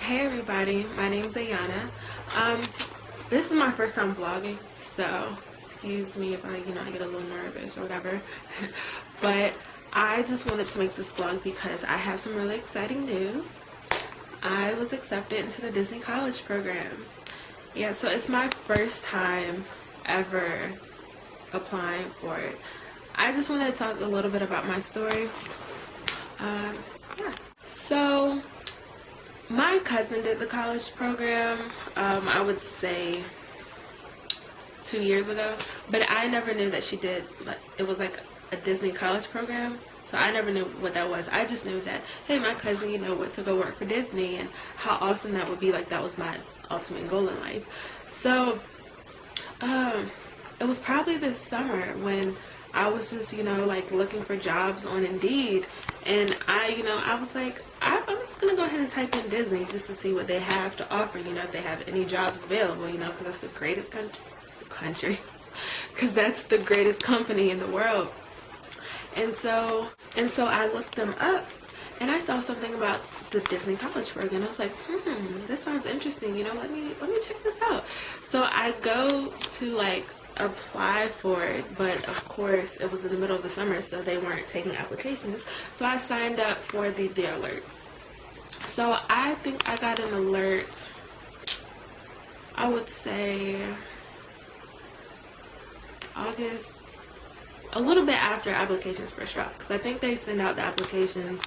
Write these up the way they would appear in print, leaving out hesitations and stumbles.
Hey everybody, my name is Ayana. This is my first time vlogging, so excuse me if I get a little nervous or whatever. But I just wanted to make this vlog because I have some really exciting news. I was accepted into the Disney College program. Yeah, so it's my first time ever applying for it. I just wanted to talk a little bit about my story. Yeah. So my cousin did the college program, I would say 2 years ago, but I never knew that she did, it was like a Disney college program, so I never knew what that was. I just knew that, hey, my cousin, went to go work for Disney, and how awesome that would be. Like, that was my ultimate goal in life. So, it was probably this summer when I was just, like looking for jobs on Indeed, and I was like, I'm just gonna go ahead and type in Disney just to see what they have to offer, if they have any jobs available, because that's the greatest country, because that's the greatest company in the world. And so I looked them up, and I saw something about the Disney College program. I was like, this sounds interesting, let me check this out. So I go to apply for it, but of course it was in the middle of the summer, so they weren't taking applications. So I signed up for the alerts. So I think I got an alert, I would say August, a little bit after applications first dropped, because I think they send out the applications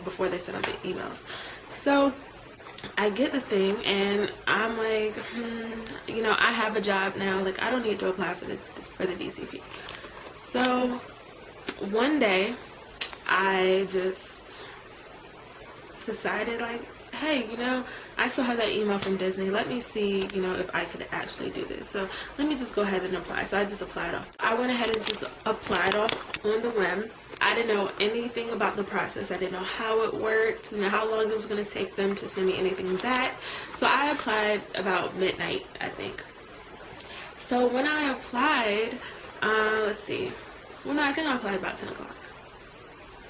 before they send out the emails. So I get the thing, and I'm like, I have a job now. Like, I don't need to apply for the DCP. So one day, I just decided, hey, I still have that email from Disney. Let me see, if I could actually do this. So let me just go ahead and apply. So I just applied off. I went ahead and just applied off on the whim. I didn't know anything about the process. I didn't know how it worked, how long it was going to take them to send me anything back. So I applied about midnight, I think. So when I applied, let's see. Well, no, I think I applied about 10 o'clock.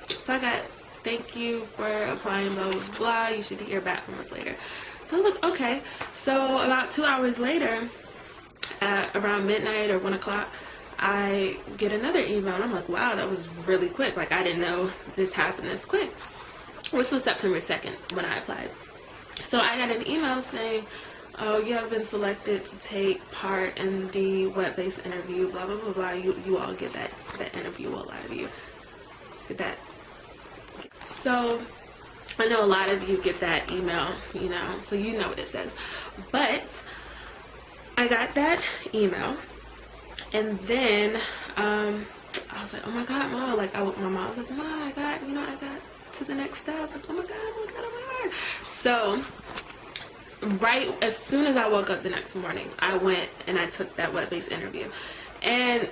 So I got, thank you for applying, blah, blah, blah. You should hear back from us later. So I was like, okay. So about 2 hours later, around midnight or 1 o'clock, I get another email, and I'm like, wow, that was really quick. Like, I didn't know this happened this quick. This was September 2nd when I applied. So I got an email saying, oh, you have been selected to take part in the web-based interview, blah, blah, blah, blah. You all get that interview, a lot of you get that. So I know a lot of you get that email, so you know what it says. But I got that email. And then I was like, oh my God, Mom. My mom was like, Mom, I got to the next step. Like, oh my God, oh my God, oh my God. So right as soon as I woke up the next morning, I went and I took that web-based interview. And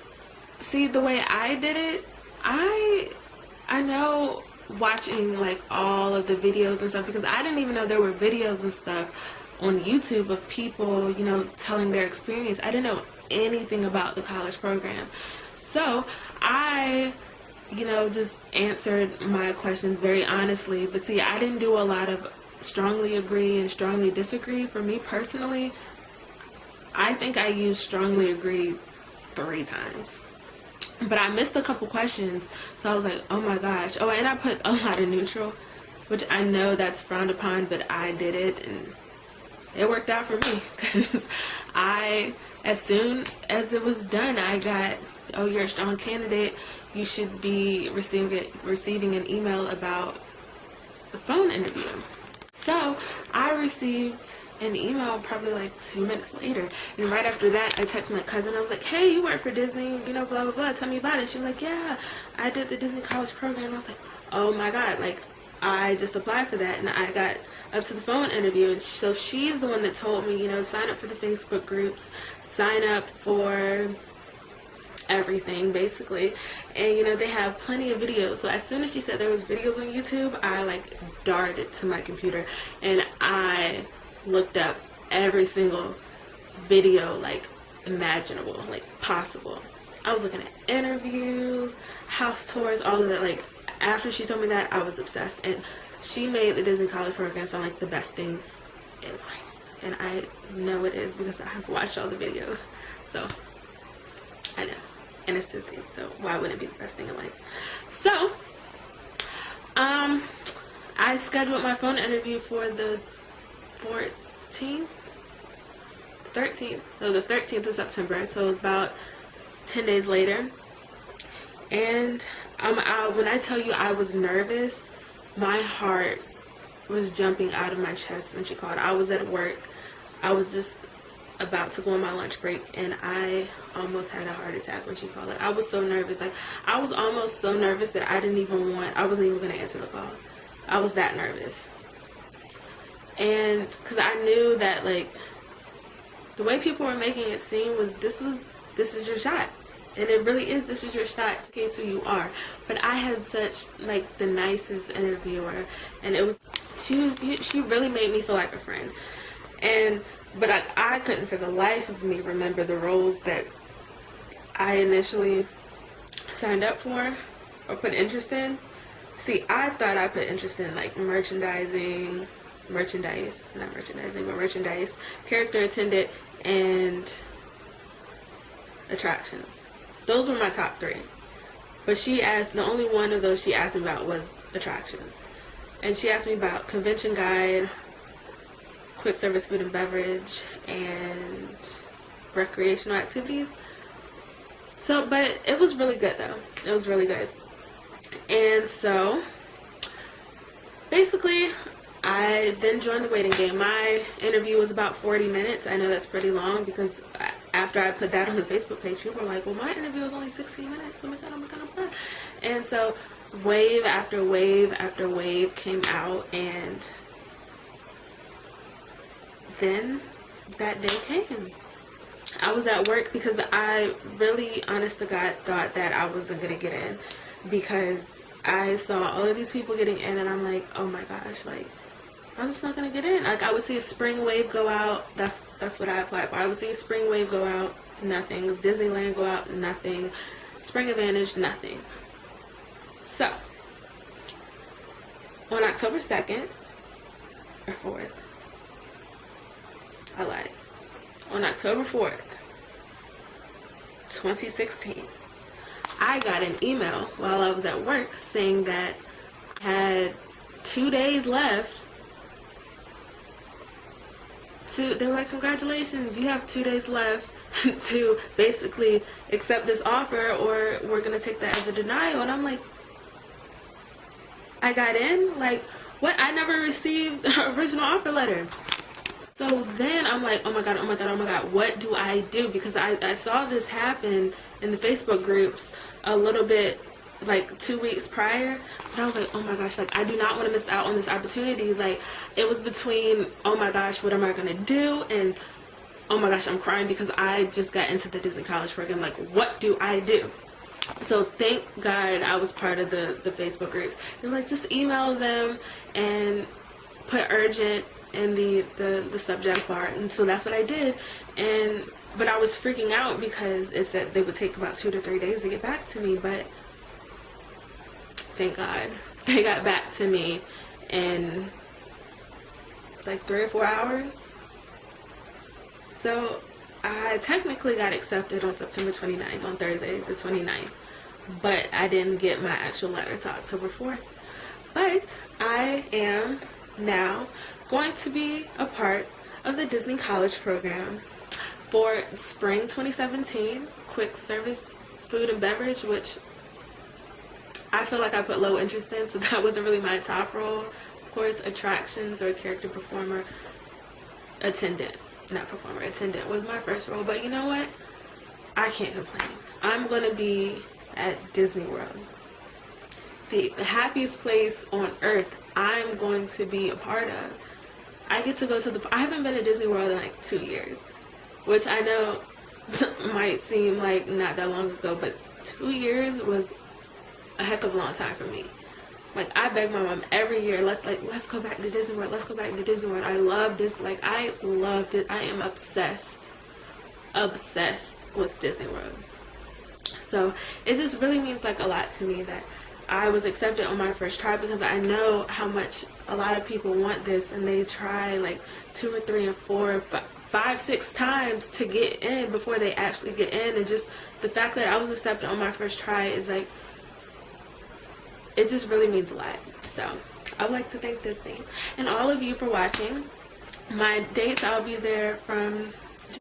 see, the way I did it, I know watching all of the videos and stuff, because I didn't even know there were videos and stuff on YouTube of people, telling their experience. I didn't know anything about the college program. So I, just answered my questions very honestly. But see, I didn't do a lot of strongly agree and strongly disagree. For me personally, I think I used strongly agree 3 times. But I missed a couple questions, so I was like, oh my gosh. Oh, and I put a lot of neutral, which I know that's frowned upon, but I did it, and it worked out for me, because as soon as it was done, I got, oh, you're a strong candidate. You should be receiving an email about the phone interview. So I received an email probably 2 minutes later, and right after that, I texted my cousin. I was like, hey, you work for Disney, blah, blah, blah. Tell me about it. She was like, yeah, I did the Disney College program. I was like, oh my God, I just applied for that, and I got up to the phone interview. And so she's the one that told me, sign up for the Facebook groups, sign up for everything basically, and they have plenty of videos. So as soon as she said there was videos on YouTube, I darted to my computer and I looked up every single video imaginable, possible. I was looking at interviews, house tours, all of that. After she told me that, I was obsessed, and she made the Disney College program sound like the best thing in life. And I know it is because I have watched all the videos. So, I know. And it's Disney, so why wouldn't it be the best thing in life? So, I scheduled my phone interview for the 13th of September. So it was about 10 days later. And when I tell you I was nervous, my heart was jumping out of my chest when she called. I was at work. I was just about to go on my lunch break, and I almost had a heart attack when she called. I was so nervous. Like, I was almost so nervous that I wasn't even going to answer the call. I was that nervous. And because I knew that, like, the way people were making it seem was this is your shot. And it really is, this is your shot to get who you are. But I had such, like, the nicest interviewer, and she really made me feel like a friend. But I couldn't for the life of me remember the roles that I initially signed up for or put interest in. See, I thought I put interest in, like, merchandise, character attendant, and attractions. Those were my top 3. But the only one of those she asked me about was attractions. And she asked me about convention guide, quick service food and beverage, and recreational activities. So, but it was really good though. It was really good. And so, basically, I then joined the waiting game. My interview was about 40 minutes. I know that's pretty long because after I put that on the Facebook page, people were like, well, my interview was only 16 minutes. Oh my God, I'm done. And so, wave after wave after wave came out, and then that day came. I was at work because I really, honest to God, thought that I wasn't going to get in, because I saw all of these people getting in, and I'm like, oh my gosh, like, I'm just not going to get in. Like, I would see a spring wave go out. That's what I applied for. I would see a spring wave go out, nothing. Disneyland go out, nothing. Spring Advantage, nothing. So, on October 2nd, or 4th, I lied. On October 4th, 2016, I got an email while I was at work saying that I had 2 days left they were like, congratulations, you have 2 days left to basically accept this offer, or we're going to take that as a denial. And I'm like, I got in? Like, what? I never received an original offer letter. So then I'm like, oh my God, what do I do? Because I saw this happen in the Facebook groups a little bit, like 2 weeks prior. But I was like, oh my gosh, like, I do not want to miss out on this opportunity. Like, it was between, oh my gosh, what am I going to do? And, oh my gosh, I'm crying because I just got into the Disney College program. Like, what do I do? So thank God I was part of the Facebook groups. They're like, just email them and put urgent in the subject bar. And so that's what I did. But I was freaking out because it said they would take about 2 to 3 days to get back to me. But thank God they got back to me in like 3 or 4 hours. So I technically got accepted on September 29th, on Thursday the 29th. But I didn't get my actual letter until October 4th. But I am now going to be a part of the Disney College program for spring 2017, quick service food and beverage, which I feel like I put low interest in, so that wasn't really my top role. Of course, attractions or character performer, attendant was my first role. But you know what? I can't complain. I'm going to be at Disney World, the happiest place on earth. I'm going to be a part of. I get to go to I haven't been to Disney World in like 2 years, which I know might seem like not that long ago, but 2 years was a heck of a long time for me. Like, I beg my mom every year, let's go back to Disney World. Let's go back to Disney World. I love this. Like, I loved it. I am obsessed with Disney World. So it just really means like a lot to me that I was accepted on my first try, because I know how much a lot of people want this, and they try like 2 or 3 and 4, 5, 6 times to get in before they actually get in. And just the fact that I was accepted on my first try is like, it just really means a lot. So I would like to thank Disney and all of you for watching. My dates, I'll be there from